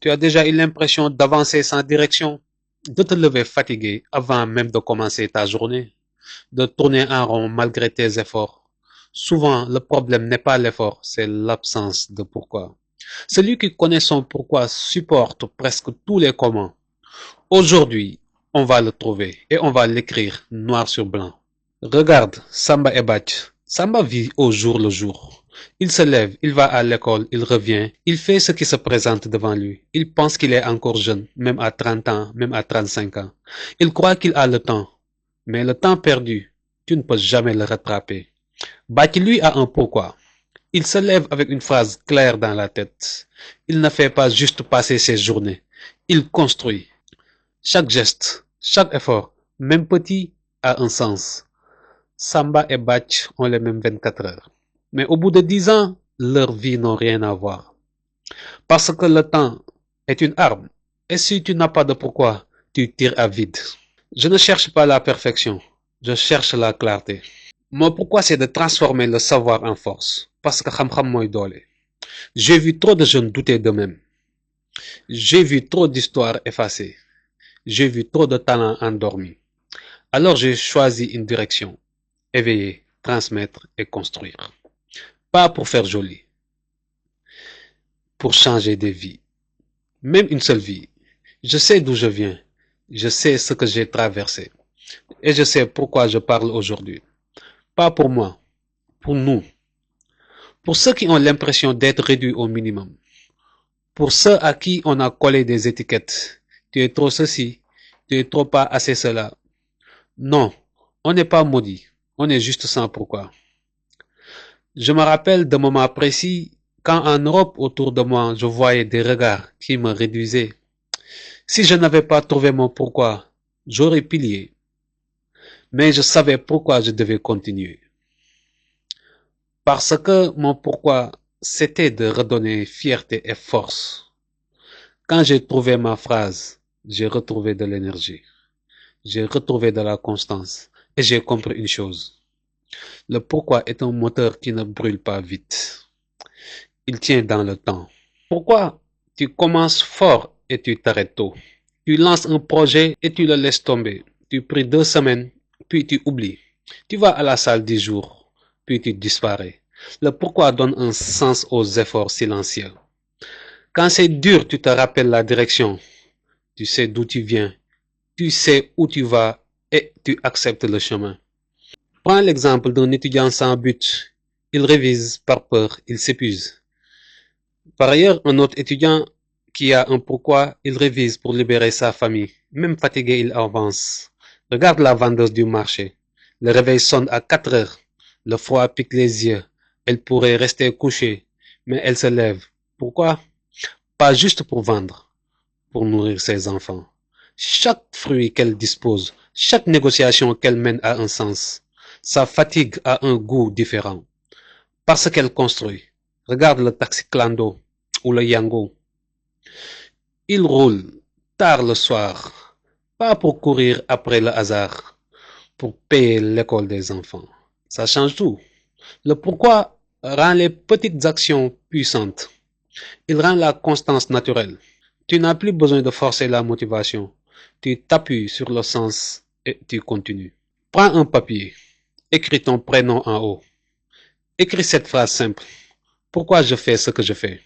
Tu as déjà eu l'impression d'avancer sans direction, de te lever fatigué avant même de commencer ta journée, de tourner en rond malgré tes efforts. Souvent, le problème n'est pas l'effort, c'est l'absence de pourquoi. Celui qui connaît son pourquoi supporte presque tous les comment. Aujourd'hui, on va le trouver et on va l'écrire noir sur blanc. Regarde Samba et Batch. Samba vit au jour le jour. Il se lève, il va à l'école, il revient, il fait ce qui se présente devant lui. Il pense qu'il est encore jeune, même à 30 ans, même à 35 ans. Il croit qu'il a le temps. Mais le temps perdu, tu ne peux jamais le rattraper. Batch, lui, a un pourquoi. Il se lève avec une phrase claire dans la tête. Il ne fait pas juste passer ses journées. Il construit. Chaque geste, chaque effort, même petit, a un sens. Samba et Batch ont les mêmes 24 heures. Mais au bout de 10 ans, leur vie n'a rien à voir. Parce que le temps est une arme. Et si tu n'as pas de pourquoi, tu tires à vide. Je ne cherche pas la perfection. Je cherche la clarté. Mon pourquoi, c'est de transformer le savoir en force. Parce que xam-xam mooy doole. J'ai vu trop de jeunes douter d'eux-mêmes. J'ai vu trop d'histoires effacées. J'ai vu trop de talents endormis. Alors j'ai choisi une direction. Éveiller, transmettre et construire. Pas pour faire joli, pour changer des vies. Même une seule vie. Je sais d'où je viens. Je sais ce que j'ai traversé. Et je sais pourquoi je parle aujourd'hui. Pas pour moi, pour nous. Pour ceux qui ont l'impression d'être réduits au minimum. Pour ceux à qui on a collé des étiquettes. Tu es trop ceci, tu es trop pas assez cela. Non, on n'est pas maudit. On est juste sans pourquoi. Je me rappelle de moments précis quand en Europe autour de moi je voyais des regards qui me réduisaient. Si je n'avais pas trouvé mon pourquoi, j'aurais pilié. Mais je savais pourquoi je devais continuer. Parce que mon pourquoi, c'était de redonner fierté et force. Quand j'ai trouvé ma phrase, j'ai retrouvé de l'énergie. J'ai retrouvé de la constance. Et j'ai compris une chose. Le pourquoi est un moteur qui ne brûle pas vite. Il tient dans le temps. Pourquoi tu commences fort et tu t'arrêtes tôt? Tu lances un projet et tu le laisses tomber. Tu pries 2 semaines, puis tu oublies. Tu vas à la salle 10 jours, puis tu disparais. Le pourquoi donne un sens aux efforts silencieux. Quand c'est dur, tu te rappelles la direction. Tu sais d'où tu viens. Tu sais où tu vas et tu acceptes le chemin. Prends l'exemple d'un étudiant sans but. Il révise par peur, il s'épuise. Par ailleurs, un autre étudiant qui a un pourquoi, il révise pour libérer sa famille. Même fatigué, il avance. Regarde la vendeuse du marché. Le réveil sonne à 4 heures. Le froid pique les yeux. Elle pourrait rester couchée, mais elle se lève. Pourquoi? Pas juste pour vendre, pour nourrir ses enfants. Chaque fruit qu'elle dispose, chaque négociation qu'elle mène a un sens. Sa fatigue a un goût différent. Parce qu'elle construit. Regarde le taxi clando ou le yango. Il roule tard le soir, pas pour courir après le hasard, pour payer l'école des enfants. Ça change tout. Le pourquoi rend les petites actions puissantes. Il rend la constance naturelle. Tu n'as plus besoin de forcer la motivation. Tu t'appuies sur le sens et tu continues. Prends un papier. Écris ton prénom en haut. Écris cette phrase simple. Pourquoi je fais ce que je fais?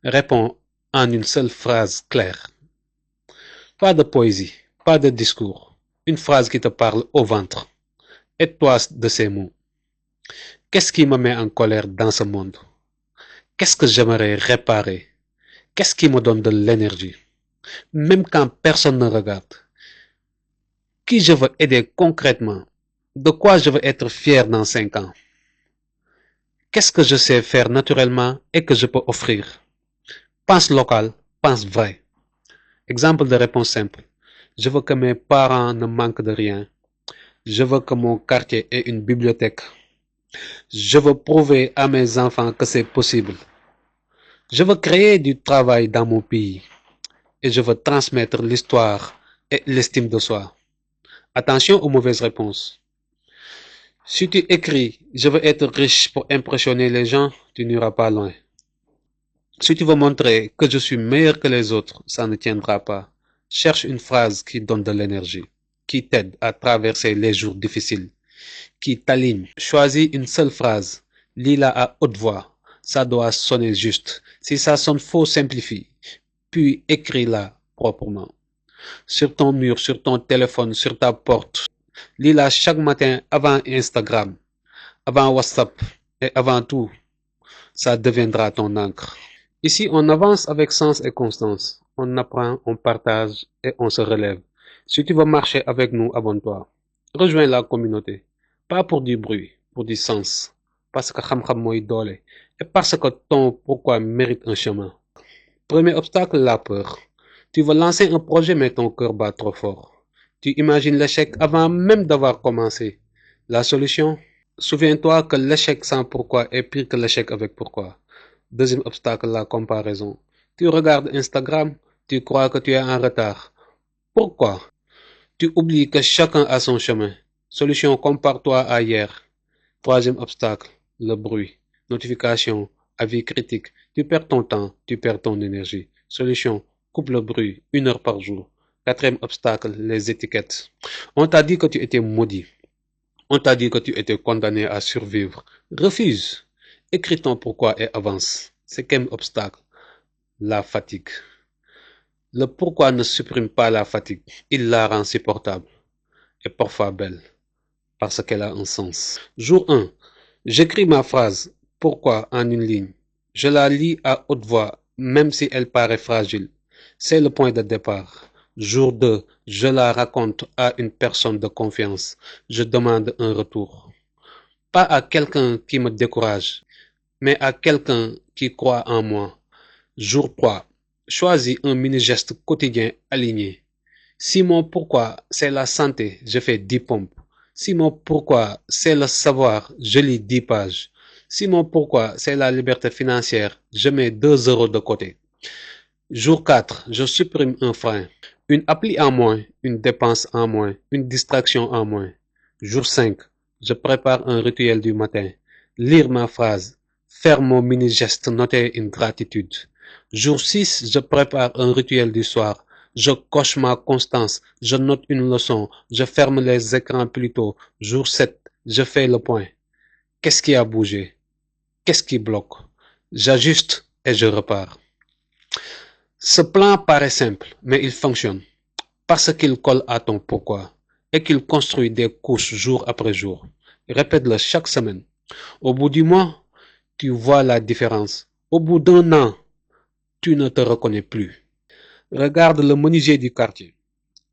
Réponds en une seule phrase claire. Pas de poésie, pas de discours. Une phrase qui te parle au ventre. Aide-toi de ces mots. Qu'est-ce qui me met en colère dans ce monde? Qu'est-ce que j'aimerais réparer? Qu'est-ce qui me donne de l'énergie? Même quand personne ne regarde. Qui je veux aider concrètement? De quoi je veux être fier dans 5 ans? Qu'est-ce que je sais faire naturellement et que je peux offrir? Pense local, pense vrai. Exemple de réponse simple. Je veux que mes parents ne manquent de rien. Je veux que mon quartier ait une bibliothèque. Je veux prouver à mes enfants que c'est possible. Je veux créer du travail dans mon pays. Et je veux transmettre l'histoire et l'estime de soi. Attention aux mauvaises réponses. Si tu écris « Je veux être riche pour impressionner les gens », tu n'iras pas loin. Si tu veux montrer que je suis meilleur que les autres, ça ne tiendra pas. Cherche une phrase qui donne de l'énergie, qui t'aide à traverser les jours difficiles, qui t'aligne. Choisis une seule phrase, lis-la à haute voix. Ça doit sonner juste. Si ça sonne faux, simplifie. Puis écris-la proprement. Sur ton mur, sur ton téléphone, sur ta porte. Lis-la chaque matin avant Instagram, avant WhatsApp et avant tout. Ça deviendra ton encre. Ici, on avance avec sens et constance. On apprend, on partage et on se relève. Si tu veux marcher avec nous, abonne-toi. Rejoins la communauté. Pas pour du bruit, pour du sens. Parce que xam-xam mooy doole. Et parce que ton pourquoi mérite un chemin. Premier obstacle, la peur. Tu veux lancer un projet mais ton cœur bat trop fort. Tu imagines l'échec avant même d'avoir commencé. La solution? Souviens-toi que l'échec sans pourquoi est pire que l'échec avec pourquoi. Deuxième obstacle, la comparaison. Tu regardes Instagram, tu crois que tu es en retard. Pourquoi? Tu oublies que chacun a son chemin. Solution, compare-toi à hier. Troisième obstacle, le bruit. Notification, avis critique. Tu perds ton temps, tu perds ton énergie. Solution, coupe le bruit, 1 heure par jour. Quatrième obstacle, les étiquettes. On t'a dit que tu étais maudit. On t'a dit que tu étais condamné à survivre. Refuse. Écris ton pourquoi et avance. Cinquième obstacle, la fatigue. Le pourquoi ne supprime pas la fatigue. Il la rend supportable et parfois belle parce qu'elle a un sens. Jour 1. J'écris ma phrase pourquoi en une ligne. Je la lis à haute voix même si elle paraît fragile. C'est le point de départ. Jour 2. Je la raconte à une personne de confiance. Je demande un retour. Pas à quelqu'un qui me décourage, mais à quelqu'un qui croit en moi. Jour 3. Choisis un mini-geste quotidien aligné. Si mon pourquoi c'est la santé, je fais 10 pompes. Si mon pourquoi c'est le savoir, je lis 10 pages. Si mon pourquoi c'est la liberté financière, je mets 2 euros de côté. Jour 4. Je supprime un frein. Une appli en moins, une dépense en moins, une distraction en moins. Jour 5. Je prépare un rituel du matin. Lire ma phrase. Faire mon mini-geste, noter une gratitude. Jour 6. Je prépare un rituel du soir. Je coche ma constance. Je note une leçon. Je ferme les écrans plus tôt. Jour 7. Je fais le point. Qu'est-ce qui a bougé? Qu'est-ce qui bloque? J'ajuste et je repars. Ce plan paraît simple, mais il fonctionne parce qu'il colle à ton pourquoi et qu'il construit des couches jour après jour. Répète-le chaque semaine. Au bout du mois, tu vois la différence. Au bout d'un an, tu ne te reconnais plus. Regarde le menuisier du quartier.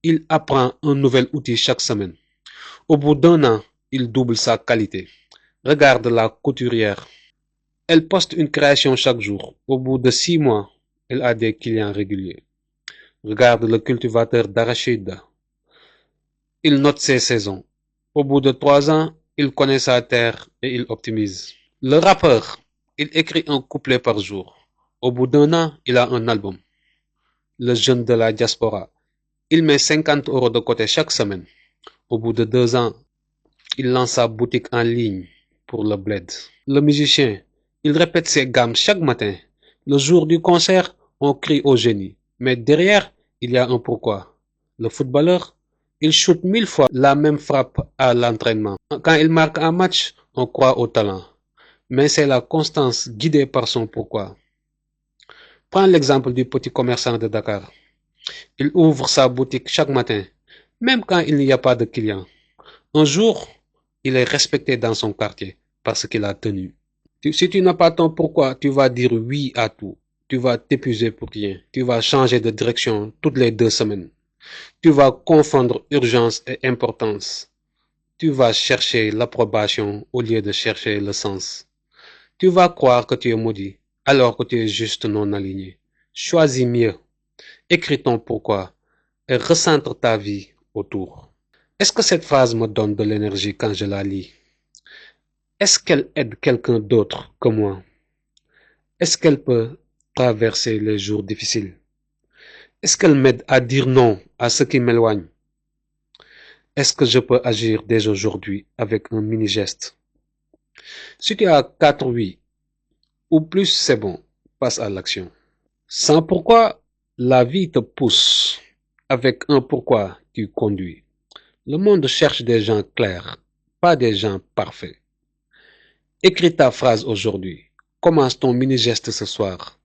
Il apprend un nouvel outil chaque semaine. Au bout d'un an, il double sa qualité. Regarde la couturière. Elle poste une création chaque jour. Au bout de 6 mois, elle a des clients réguliers. Regarde le cultivateur d'arachides. Il note ses saisons. Au bout de 3 ans, il connaît sa terre et il optimise. Le rappeur, il écrit un couplet par jour. Au bout d'un an, il a un album. Le jeune de la diaspora, il met 50 euros de côté chaque semaine. Au bout de 2 ans, il lance sa boutique en ligne pour le bled. Le musicien, il répète ses gammes chaque matin. Le jour du concert, on crie au génie. Mais derrière, il y a un pourquoi. Le footballeur, il shoot 1000 fois la même frappe à l'entraînement. Quand il marque un match, on croit au talent. Mais c'est la constance guidée par son pourquoi. Prends l'exemple du petit commerçant de Dakar. Il ouvre sa boutique chaque matin, même quand il n'y a pas de clients. Un jour, il est respecté dans son quartier parce qu'il a tenu. Si tu n'as pas ton pourquoi, tu vas dire oui à tout. Tu vas t'épuiser pour rien. Tu vas changer de direction toutes les 2 semaines. Tu vas confondre urgence et importance. Tu vas chercher l'approbation au lieu de chercher le sens. Tu vas croire que tu es maudit alors que tu es juste non aligné. Choisis mieux. Écris ton pourquoi et recentre ta vie autour. Est-ce que cette phrase me donne de l'énergie quand je la lis? Est-ce qu'elle aide quelqu'un d'autre que moi? Est-ce qu'elle peut traverser les jours difficiles? Est-ce qu'elle m'aide à dire non à ce qui m'éloigne? Est-ce que je peux agir dès aujourd'hui avec un mini-geste? Si tu as 4 oui ou plus, c'est bon. passe à l'action. Sans pourquoi, la vie te pousse. Avec un pourquoi, tu conduis. Le monde cherche des gens clairs, pas des gens parfaits. Écris ta phrase aujourd'hui. Commence ton mini-geste ce soir.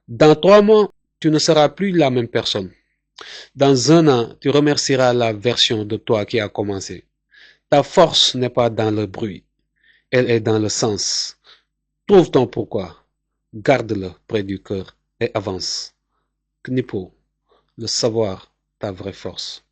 Dans 3 mois, tu ne seras plus la même personne. Dans un an, tu remercieras la version de toi qui a commencé. Ta force n'est pas dans le bruit, elle est dans le sens. Trouve ton pourquoi, garde-le près du cœur et avance. Knipo, le savoir, ta vraie force.